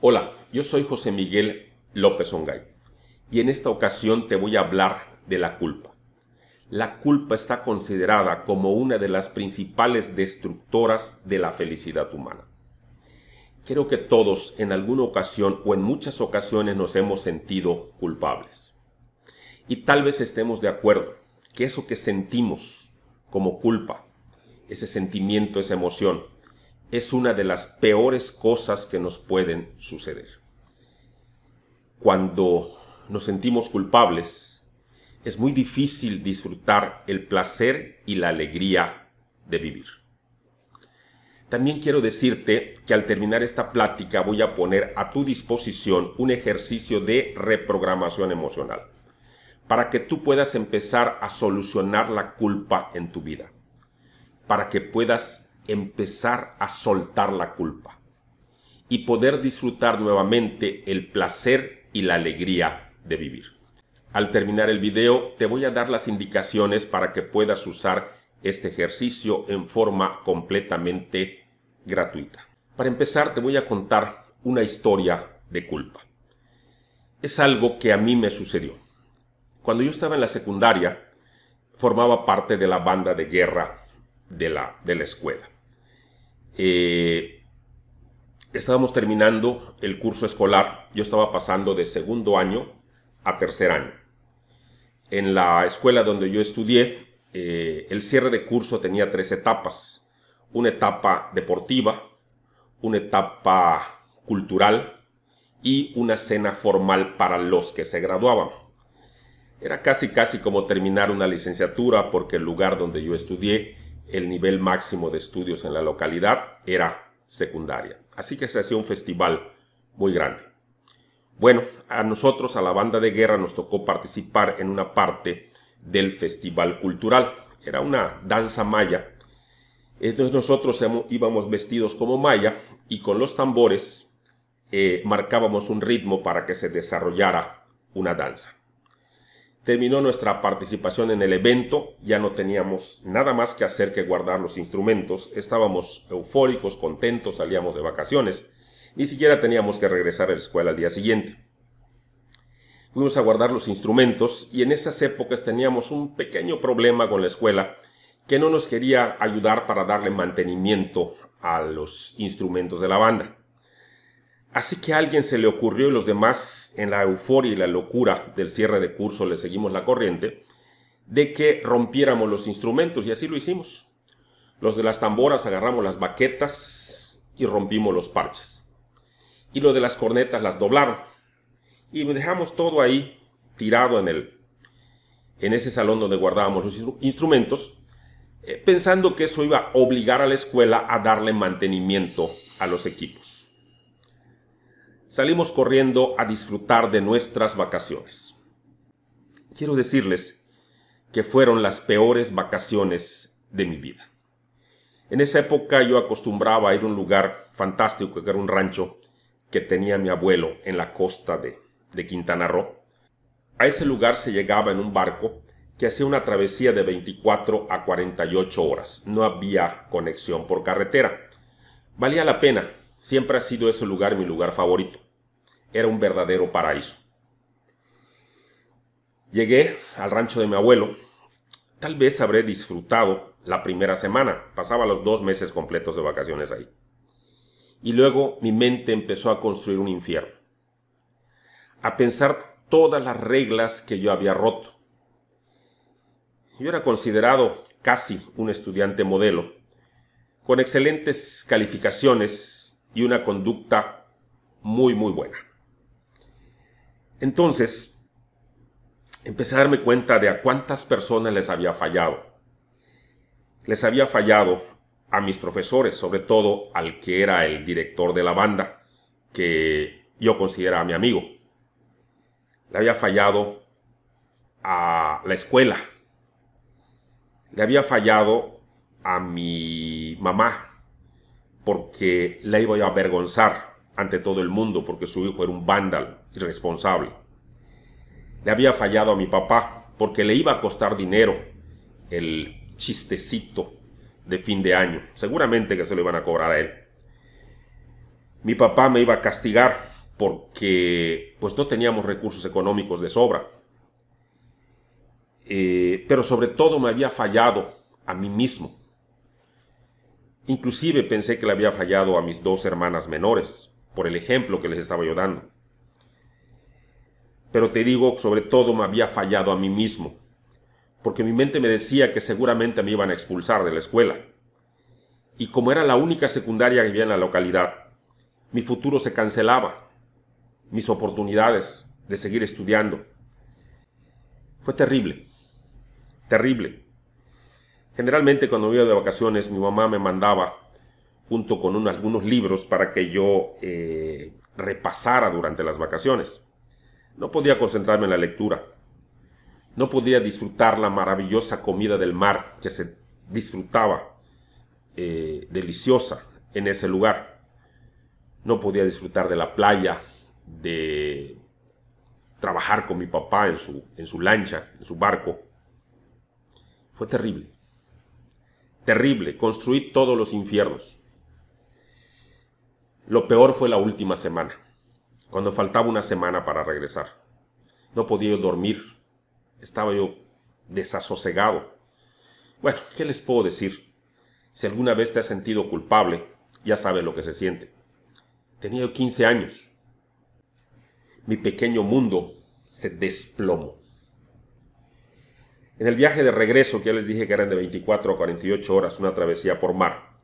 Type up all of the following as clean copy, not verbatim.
Hola, yo soy José Miguel López Ongay y en esta ocasión te voy a hablar de la culpa. La culpa está considerada como una de las principales destructoras de la felicidad humana. Creo que todos en alguna ocasión o en muchas ocasiones nos hemos sentido culpables. Y tal vez estemos de acuerdo que eso que sentimos como culpa, ese sentimiento, esa emoción, es una de las peores cosas que nos pueden suceder. Cuando nos sentimos culpables, es muy difícil disfrutar el placer y la alegría de vivir. También quiero decirte que al terminar esta plática voy a poner a tu disposición un ejercicio de reprogramación emocional para que tú puedas empezar a solucionar la culpa en tu vida, para que puedas empezar a soltar la culpa y poder disfrutar nuevamente el placer y la alegría de vivir. Al terminar el video te voy a dar las indicaciones para que puedas usar este ejercicio en forma completamente gratuita. Para empezar te voy a contar una historia de culpa. Es algo que a mí me sucedió. Cuando yo estaba en la secundaria, formaba parte de la banda de guerra de la escuela. Estábamos terminando el curso escolar. Yo estaba pasando de segundo año a tercer año. En la escuela donde yo estudié, el cierre de curso tenía 3 etapas. Una etapa deportiva, una etapa cultural y una cena formal para los que se graduaban. Era casi como terminar una licenciatura, porque el lugar donde yo estudié, el nivel máximo de estudios en la localidad era secundaria. Así que se hacía un festival muy grande. Bueno, a nosotros, a la banda de guerra, nos tocó participar en una parte del festival cultural. Era una danza maya. Entonces nosotros íbamos vestidos como maya y con los tambores marcábamos un ritmo para que se desarrollara una danza. Terminó nuestra participación en el evento, ya no teníamos nada más que hacer que guardar los instrumentos. Estábamos eufóricos, contentos, salíamos de vacaciones. Ni siquiera teníamos que regresar a la escuela al día siguiente. Fuimos a guardar los instrumentos y en esas épocas teníamos un pequeño problema con la escuela que no nos quería ayudar para darle mantenimiento a los instrumentos de la banda. Así que a alguien se le ocurrió, y los demás, en la euforia y la locura del cierre de curso, le seguimos la corriente, de que rompiéramos los instrumentos, y así lo hicimos. Los de las tamboras agarramos las baquetas y rompimos los parches. Y los de las cornetas las doblaron. Y dejamos todo ahí tirado en ese salón donde guardábamos los instrumentos, pensando que eso iba a obligar a la escuela a darle mantenimiento a los equipos. Salimos corriendo a disfrutar de nuestras vacaciones. Quiero decirles que fueron las peores vacaciones de mi vida. En esa época yo acostumbraba a ir a un lugar fantástico, que era un rancho que tenía mi abuelo en la costa de Quintana Roo. A ese lugar se llegaba en un barco que hacía una travesía de 24 a 48 horas. No había conexión por carretera. Valía la pena. Siempre ha sido ese lugar mi lugar favorito. Era un verdadero paraíso. Llegué al rancho de mi abuelo. Tal vez habré disfrutado la primera semana. Pasaba los 2 meses completos de vacaciones ahí. Y luego mi mente empezó a construir un infierno. A pensar todas las reglas que yo había roto. Yo era considerado casi un estudiante modelo, con excelentes calificaciones y una conducta muy buena. Entonces, empecé a darme cuenta de a cuántas personas les había fallado. Les había fallado a mis profesores, sobre todo al que era el director de la banda, que yo consideraba mi amigo. Le había fallado a la escuela. Le había fallado a mi mamá, porque la iba a avergonzar ante todo el mundo, porque su hijo era un vándalo irresponsable. Le había fallado a mi papá, porque le iba a costar dinero el chistecito de fin de año. Seguramente que se lo iban a cobrar a él. Mi papá me iba a castigar porque pues no teníamos recursos económicos de sobra. Pero sobre todo me había fallado a mí mismo. Inclusive pensé que le había fallado a mis 2 hermanas menores, por el ejemplo que les estaba yo dando. Pero te digo, sobre todo me había fallado a mí mismo, porque mi mente me decía que seguramente me iban a expulsar de la escuela. Y como era la única secundaria que había en la localidad, mi futuro se cancelaba, mis oportunidades de seguir estudiando. Fue terrible, terrible. Generalmente cuando iba de vacaciones mi mamá me mandaba junto con algunos libros para que yo repasara durante las vacaciones. No podía concentrarme en la lectura. No podía disfrutar la maravillosa comida del mar que se disfrutaba deliciosa en ese lugar. No podía disfrutar de la playa, de trabajar con mi papá en su lancha, en su barco. Fue terrible. Terrible. Construí todos los infiernos. Lo peor fue la última semana, cuando faltaba una semana para regresar. No podía yo dormir. Estaba yo desasosegado. Bueno, ¿qué les puedo decir? Si alguna vez te has sentido culpable, ya sabes lo que se siente. Tenía yo 15 años. Mi pequeño mundo se desplomó. En el viaje de regreso, que ya les dije que eran de 24 a 48 horas, una travesía por mar,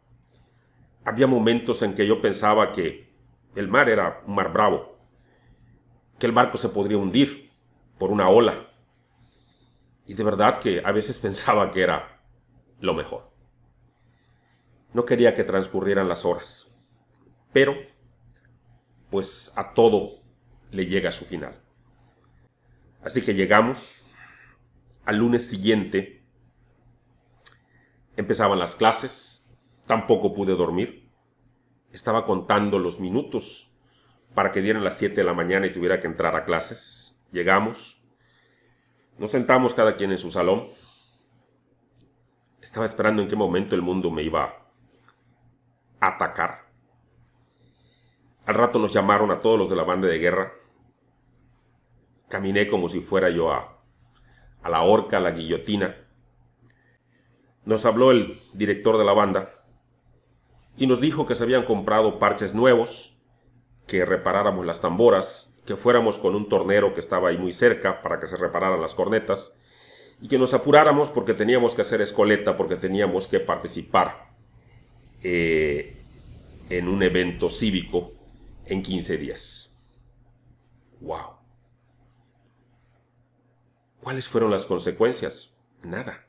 había momentos en que yo pensaba que el mar era un mar bravo, que el barco se podría hundir por una ola. Y de verdad que a veces pensaba que era lo mejor. No quería que transcurrieran las horas, pero pues a todo le llega su final. Así que llegamos. Al lunes siguiente empezaban las clases. Tampoco pude dormir. Estaba contando los minutos para que dieran las 7 de la mañana y tuviera que entrar a clases. Llegamos. Nos sentamos cada quien en su salón. Estaba esperando en qué momento el mundo me iba a atacar. Al rato nos llamaron a todos los de la banda de guerra. Caminé como si fuera yo a la horca, a la guillotina. Nos habló el director de la banda y nos dijo que se habían comprado parches nuevos, que reparáramos las tamboras, que fuéramos con un tornero que estaba ahí muy cerca para que se repararan las cornetas y que nos apuráramos porque teníamos que hacer escoleta, porque teníamos que participar en un evento cívico en 15 días. ¡Wow! ¿Cuáles fueron las consecuencias? Nada.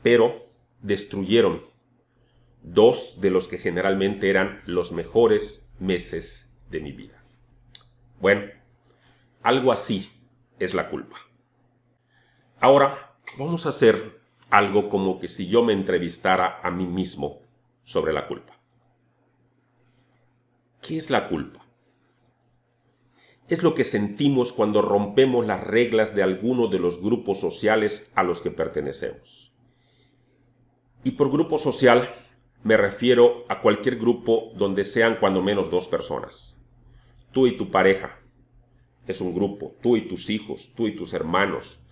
Pero destruyeron 2 de los que generalmente eran los mejores meses de mi vida. Bueno, algo así es la culpa. Ahora vamos a hacer algo como que si yo me entrevistara a mí mismo sobre la culpa. ¿Qué es la culpa? Es lo que sentimos cuando rompemos las reglas de alguno de los grupos sociales a los que pertenecemos. Y por grupo social me refiero a cualquier grupo donde sean cuando menos 2 personas. Tú y tu pareja es un grupo, tú y tus hijos, tú y tus hermanos,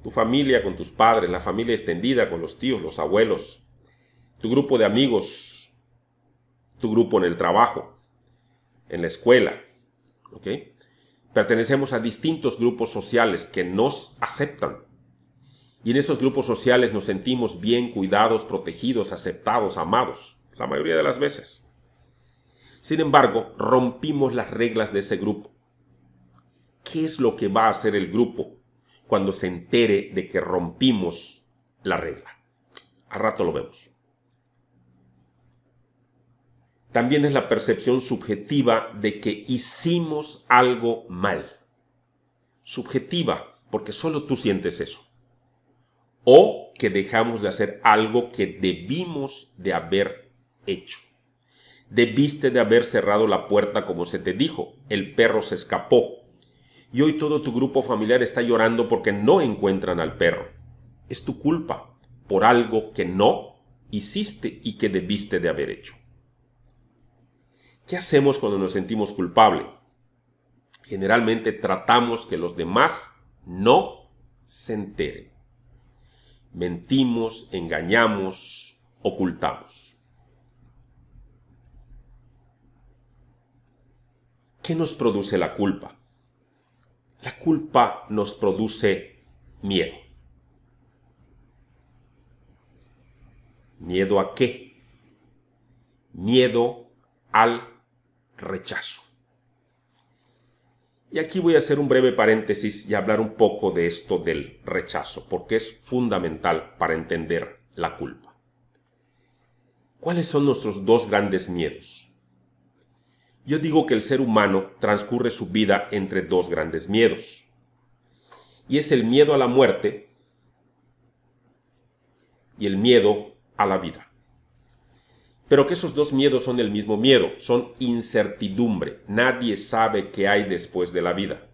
tu familia con tus padres, la familia extendida con los tíos, los abuelos, tu grupo de amigos, tu grupo en el trabajo, en la escuela, ¿ok? Pertenecemos a distintos grupos sociales que nos aceptan. Y en esos grupos sociales nos sentimos bien, cuidados, protegidos, aceptados, amados, la mayoría de las veces. Sin embargo, rompimos las reglas de ese grupo. ¿Qué es lo que va a hacer el grupo cuando se entere de que rompimos la regla? A rato lo vemos. También es la percepción subjetiva de que hicimos algo mal. Subjetiva, porque solo tú sientes eso. O que dejamos de hacer algo que debimos de haber hecho. Debiste de haber cerrado la puerta como se te dijo. El perro se escapó. Y hoy todo tu grupo familiar está llorando porque no encuentran al perro. Es tu culpa por algo que no hiciste y que debiste de haber hecho. ¿Qué hacemos cuando nos sentimos culpables? Generalmente tratamos que los demás no se enteren. Mentimos, engañamos, ocultamos. ¿Qué nos produce la culpa? La culpa nos produce miedo. ¿Miedo a qué? Miedo al rechazo. Y aquí voy a hacer un breve paréntesis y hablar un poco de esto del rechazo, porque es fundamental para entender la culpa. ¿Cuáles son nuestros dos grandes miedos? Yo digo que el ser humano transcurre su vida entre dos grandes miedos. Y es el miedo a la muerte y el miedo a la vida. Pero que esos dos miedos son el mismo miedo, son incertidumbre. Nadie sabe qué hay después de la vida.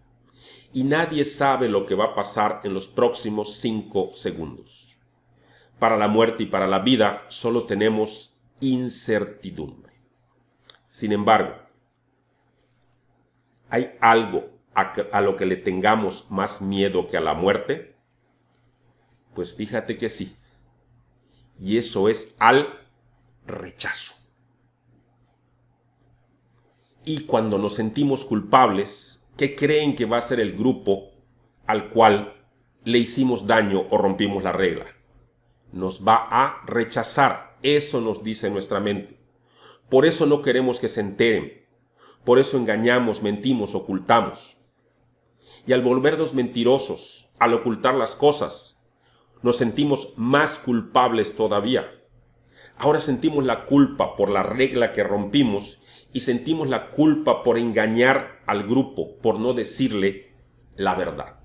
Y nadie sabe lo que va a pasar en los próximos 5 segundos. Para la muerte y para la vida solo tenemos incertidumbre. Sin embargo, ¿hay algo a lo que le tengamos más miedo que a la muerte? Pues fíjate que sí. Y eso es al rechazo. Y cuando nos sentimos culpables, ¿qué creen que va a ser el grupo al cual le hicimos daño o rompimos la regla? Nos va a rechazar. Eso nos dice nuestra mente. Por eso no queremos que se enteren. Por eso engañamos, mentimos, ocultamos. Y al volvernos mentirosos, al ocultar las cosas, nos sentimos más culpables todavía. Ahora sentimos la culpa por la regla que rompimos y sentimos la culpa por engañar al grupo, por no decirle la verdad.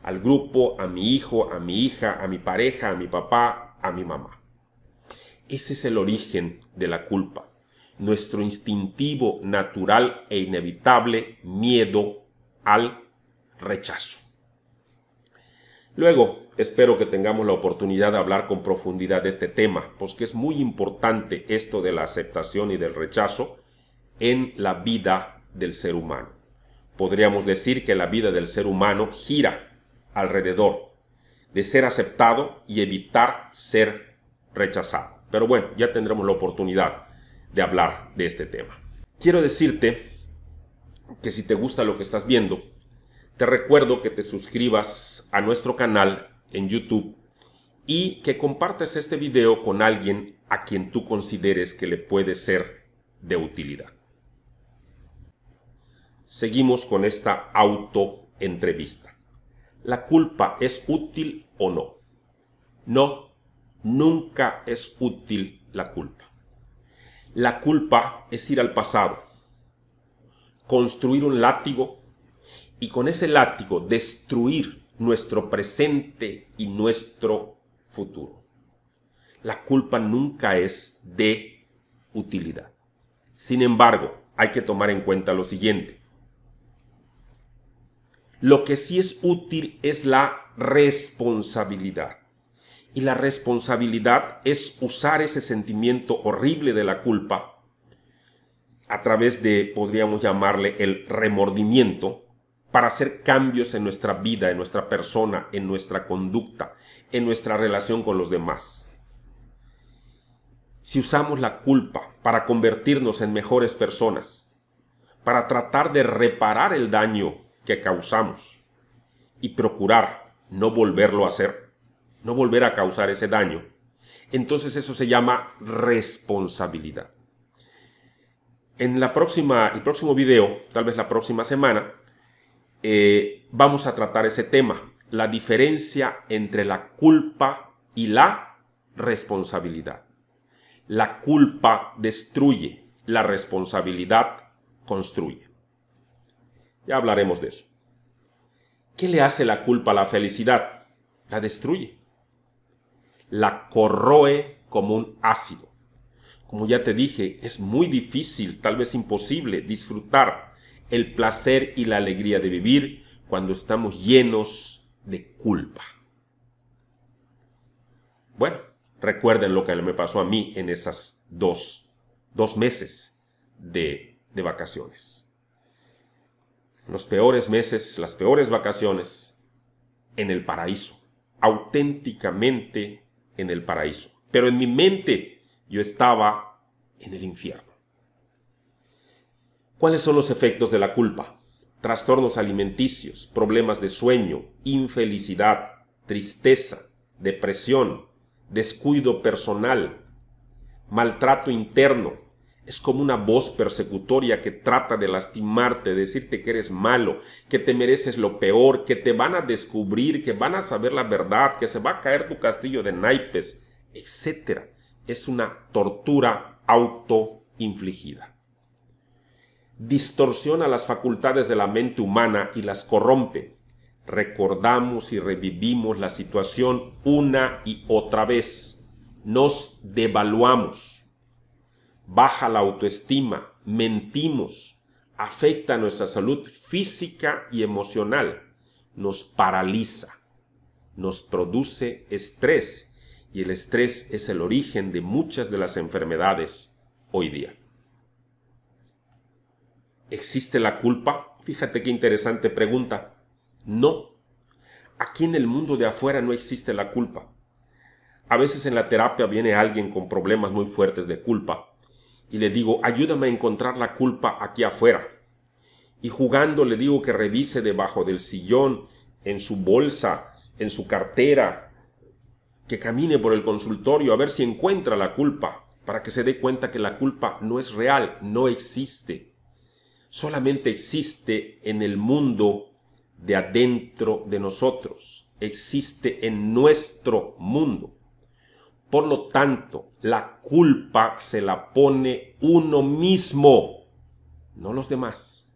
Al grupo, a mi hijo, a mi hija, a mi pareja, a mi papá, a mi mamá. Ese es el origen de la culpa. Nuestro instintivo, natural e inevitable miedo al rechazo. Luego, espero que tengamos la oportunidad de hablar con profundidad de este tema, porque es muy importante esto de la aceptación y del rechazo en la vida del ser humano. Podríamos decir que la vida del ser humano gira alrededor de ser aceptado y evitar ser rechazado. Pero bueno, ya tendremos la oportunidad de hablar de este tema. Quiero decirte que si te gusta lo que estás viendo, te recuerdo que te suscribas a nuestro canal en YouTube y que compartas este video con alguien a quien tú consideres que le puede ser de utilidad. Seguimos con esta autoentrevista. ¿La culpa es útil o no? No, nunca es útil la culpa. La culpa es ir al pasado, construir un látigo y con ese látigo destruir nuestro presente y nuestro futuro. La culpa nunca es de utilidad. Sin embargo, hay que tomar en cuenta lo siguiente. Lo que sí es útil es la responsabilidad. Y la responsabilidad es usar ese sentimiento horrible de la culpa a través de, podríamos llamarle, el remordimiento, para hacer cambios en nuestra vida, en nuestra persona, en nuestra conducta, en nuestra relación con los demás. Si usamos la culpa para convertirnos en mejores personas, para tratar de reparar el daño que causamos y procurar no volverlo a hacer, no volver a causar ese daño, entonces eso se llama responsabilidad. En el próximo video, tal vez la próxima semana, vamos a tratar ese tema, la diferencia entre la culpa y la responsabilidad. La culpa destruye, la responsabilidad construye. Ya hablaremos de eso. ¿Qué le hace la culpa a la felicidad? La destruye. La corroe como un ácido. Como ya te dije, es muy difícil, tal vez imposible, disfrutar el placer y la alegría de vivir cuando estamos llenos de culpa. Bueno, recuerden lo que me pasó a mí en esas dos meses de de vacaciones. Los peores meses, las peores vacaciones en el paraíso, auténticamente en el paraíso. Pero en mi mente yo estaba en el infierno. ¿Cuáles son los efectos de la culpa? Trastornos alimenticios, problemas de sueño, infelicidad, tristeza, depresión, descuido personal, maltrato interno. Es como una voz persecutoria que trata de lastimarte, de decirte que eres malo, que te mereces lo peor, que te van a descubrir, que van a saber la verdad, que se va a caer tu castillo de naipes, etc. Es una tortura autoinfligida. Distorsiona las facultades de la mente humana y las corrompe. Recordamos y revivimos la situación una y otra vez. Nos devaluamos. Baja la autoestima, mentimos, afecta nuestra salud física y emocional, nos paraliza, nos produce estrés, y el estrés es el origen de muchas de las enfermedades hoy día. ¿Existe la culpa? Fíjate qué interesante pregunta. No. Aquí en el mundo de afuera no existe la culpa. A veces en la terapia viene alguien con problemas muy fuertes de culpa y le digo, ayúdame a encontrar la culpa aquí afuera. Y jugando le digo que revise debajo del sillón, en su bolsa, en su cartera, que camine por el consultorio a ver si encuentra la culpa, para que se dé cuenta que la culpa no es real, no existe. Solamente existe en el mundo de adentro de nosotros, existe en nuestro mundo. Por lo tanto, la culpa se la pone uno mismo, no los demás.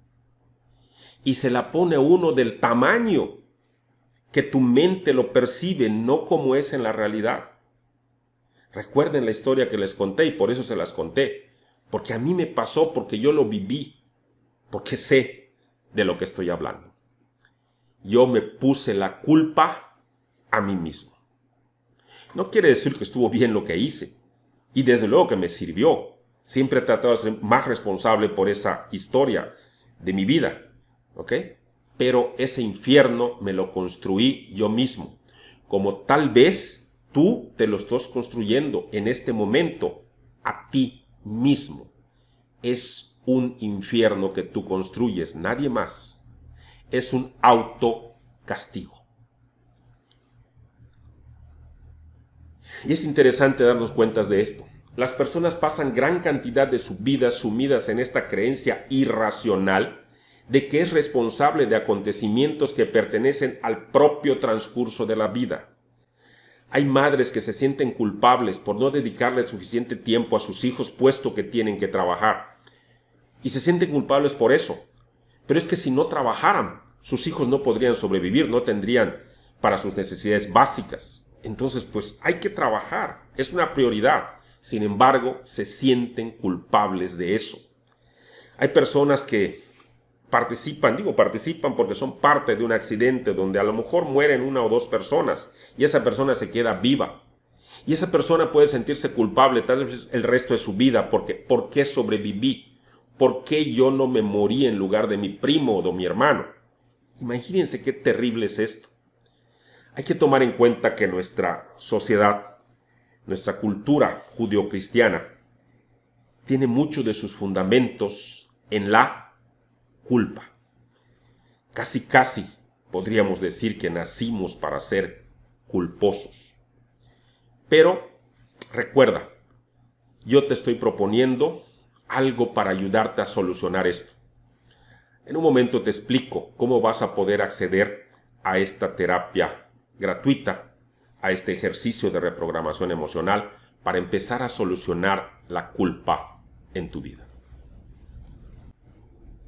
Y se la pone uno del tamaño que tu mente lo percibe, no como es en la realidad. Recuerden la historia que les conté y por eso se las conté. Porque a mí me pasó, porque yo lo viví, porque sé de lo que estoy hablando. Yo me puse la culpa a mí mismo. No quiere decir que estuvo bien lo que hice. Y desde luego que me sirvió. Siempre he tratado de ser más responsable por esa historia de mi vida. ¿Ok? Pero ese infierno me lo construí yo mismo. Como tal vez tú te lo estás construyendo en este momento a ti mismo. Es un infierno que tú construyes, nadie más. Es un autocastigo. Y es interesante darnos cuenta de esto. Las personas pasan gran cantidad de su vida sumidas en esta creencia irracional de que es responsable de acontecimientos que pertenecen al propio transcurso de la vida. Hay madres que se sienten culpables por no dedicarle suficiente tiempo a sus hijos puesto que tienen que trabajar. Y se sienten culpables por eso. Pero es que si no trabajaran, sus hijos no podrían sobrevivir, no tendrían para sus necesidades básicas. Entonces, pues hay que trabajar, es una prioridad. Sin embargo, se sienten culpables de eso. Hay personas que participan porque son parte de un accidente donde a lo mejor mueren una o dos personas y esa persona se queda viva. Y esa persona puede sentirse culpable tal vez el resto de su vida porque ¿por qué sobreviví? ¿Por qué yo no me morí en lugar de mi primo o de mi hermano? Imagínense qué terrible es esto. Hay que tomar en cuenta que nuestra sociedad, nuestra cultura judeocristiana, tiene muchos de sus fundamentos en la culpa. Casi podríamos decir que nacimos para ser culposos. Pero recuerda, yo te estoy proponiendo algo para ayudarte a solucionar esto. En un momento te explico cómo vas a poder acceder a esta terapia gratuita, a este ejercicio de reprogramación emocional para empezar a solucionar la culpa en tu vida.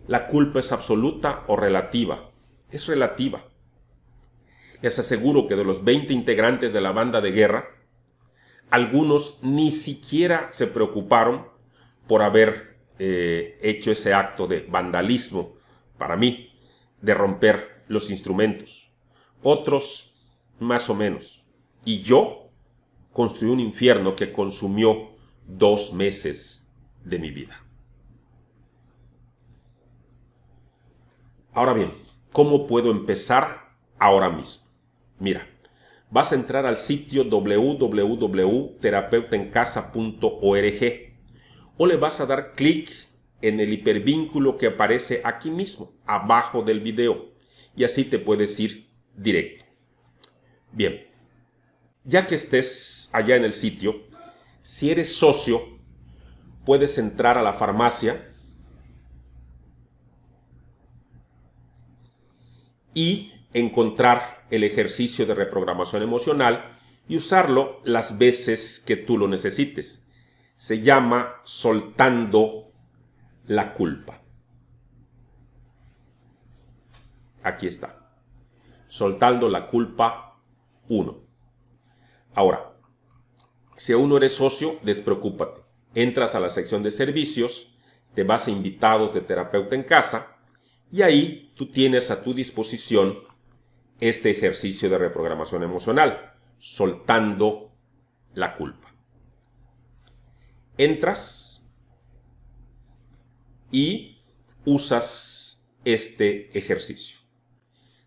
¿La culpa es absoluta o relativa? Es relativa. Les aseguro que de los 20 integrantes de la banda de guerra, algunos ni siquiera se preocuparon por haber hecho ese acto de vandalismo, para mí, de romper los instrumentos. Otros más o menos. Y yo construí un infierno que consumió 2 meses de mi vida. Ahora bien, ¿cómo puedo empezar ahora mismo? Mira, vas a entrar al sitio www.terapeutaencasa.org o le vas a dar clic en el hipervínculo que aparece aquí mismo, abajo del video, y así te puedes ir directo. Bien, ya que estés allá en el sitio, si eres socio, puedes entrar a la farmacia y encontrar el ejercicio de reprogramación emocional y usarlo las veces que tú lo necesites. Se llama soltando la culpa. Aquí está. Soltando la culpa 1. Ahora, si aún no eres socio, despreocúpate. Entras a la sección de servicios, te vas a invitados de Terapeuta en Casa y ahí tú tienes a tu disposición este ejercicio de reprogramación emocional, soltando la culpa. Entras y usas este ejercicio.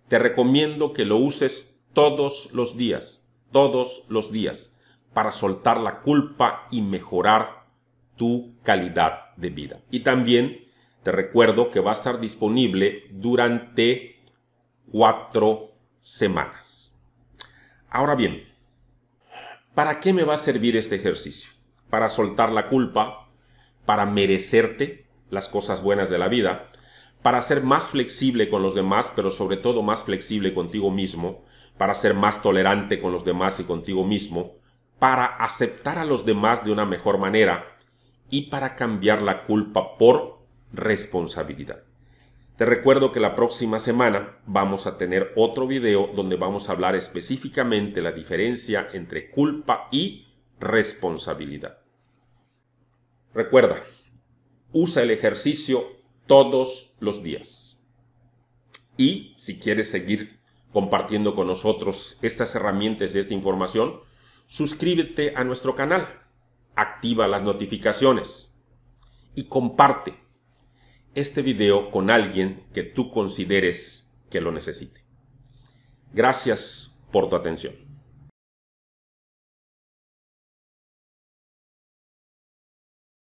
Te recomiendo que lo uses todos los días, para soltar la culpa y mejorar tu calidad de vida. Y también te recuerdo que va a estar disponible durante 4 semanas. Ahora bien, ¿para qué me va a servir este ejercicio? Para soltar la culpa, para merecerte las cosas buenas de la vida, para ser más flexible con los demás, pero sobre todo más flexible contigo mismo, para ser más tolerante con los demás y contigo mismo, para aceptar a los demás de una mejor manera y para cambiar la culpa por responsabilidad. Te recuerdo que la próxima semana vamos a tener otro video donde vamos a hablar específicamente la diferencia entre culpa y responsabilidad. Recuerda, usa el ejercicio todos los días. Y si quieres seguir compartiendo con nosotros estas herramientas y esta información, suscríbete a nuestro canal, activa las notificaciones y comparte este video con alguien que tú consideres que lo necesite. Gracias por tu atención.